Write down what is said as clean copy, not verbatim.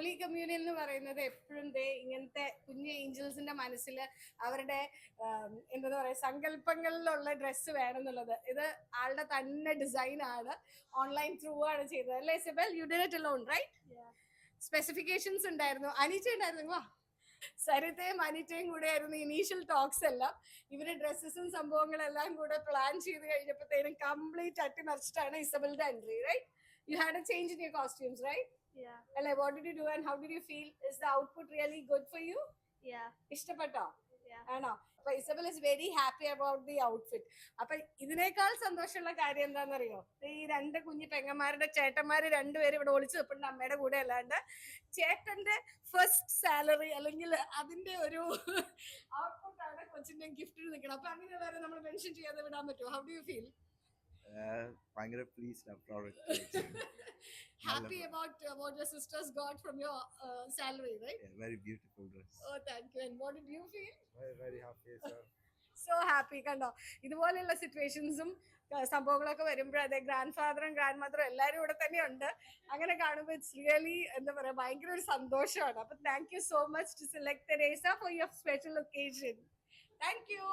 Holy communion എന്ന് പറയുന്നത് എപ്പോഴും ഇങ്ങനത്തെ കുഞ്ഞു ഏഞ്ചൽസിന്റെ മനസ്സിൽ അവരുടെ എന്താ പറയാ സങ്കല്പങ്ങളിലുള്ള ഡ്രസ്സ് വേണം എന്നുള്ളത്. ഇത് ആളുടെ തന്നെ ഡിസൈൻ ആണ്, ഓൺലൈൻ ത്രൂ ആണ് ചെയ്തത് അല്ലേ സിബൽ? You did it alone right? Specifications ഉണ്ടായിരുന്നു, അനീച്ച ഉണ്ടായിരുന്നു, വാ സരിതയും അനിറ്റയും കൂടെ ആയിരുന്നു ഇനീഷ്യൽ ടോക്സ് എല്ലാം. ഇവര് ഡ്രസ്സസും സംഭവങ്ങളെല്ലാം കൂടെ പ്ലാൻ ചെയ്ത് കഴിഞ്ഞപ്പോഴത്തേനും കംപ്ലീറ്റ് അട്ടിമറിച്ചിട്ടാണ് ഇസബലിന്റെ entry. Right? You had a change in your costumes, right? Yeah. And like, what did you do and how did you feel? Is the output really good for you? Yeah. ഇഷ്ടപ്പെട്ടോ? Yeah. ആണോ? അപ്പൊ Isabel is very happy about the outfit. അപ്പൊ ഇതിനേക്കാൾ സന്തോഷമുള്ള കാര്യം എന്താണെന്നറിയോ? ഈ രണ്ട് കുഞ്ഞു പെങ്ങന്മാരുടെ ചേട്ടന്മാര് രണ്ടുപേരും ഇവിടെ ഒളിച്ചു വെപ്പുണ്ട് അമ്മയുടെ കൂടെ. അല്ലാണ്ട് ചേട്ടന്റെ ഫസ്റ്റ് സാലറി അല്ലെങ്കിൽ അതിന്റെ ഒരു ഔട്ട്പുട്ട് ആണ് കൊച്ചിന്റെ ഗിഫ്റ്റിന് നിൽക്കണം. അപ്പൊ അങ്ങനെയുള്ളവരെ നമ്മൾ മെൻഷൻ ചെയ്യാതെ വിടാൻ പറ്റുമോ? How do you feel? ഭയങ്കര pleased and proud. Happy about what your sisters got from your salary, right? Yeah, very beautiful dress. Oh, thank you. And what did you feel? Very happy, sir. So happy. കണ്ടോ, ഇതുപോലെയുള്ള സിറ്റുവേഷൻസും സംഭവങ്ങളൊക്കെ വരുമ്പോൾ അതെ grand ഫാദറും grand മദറും എല്ലാവരും ഇവിടെ തന്നെ ഉണ്ട്. അങ്ങനെ കാണുമ്പോൾ ഇറ്റ്സ് റിയലി എന്താ പറയാ ഭയങ്കര ഒരു സന്തോഷമാണ്. അപ്പൊ thank you so much to select Teresa for your special occasion. Thank U.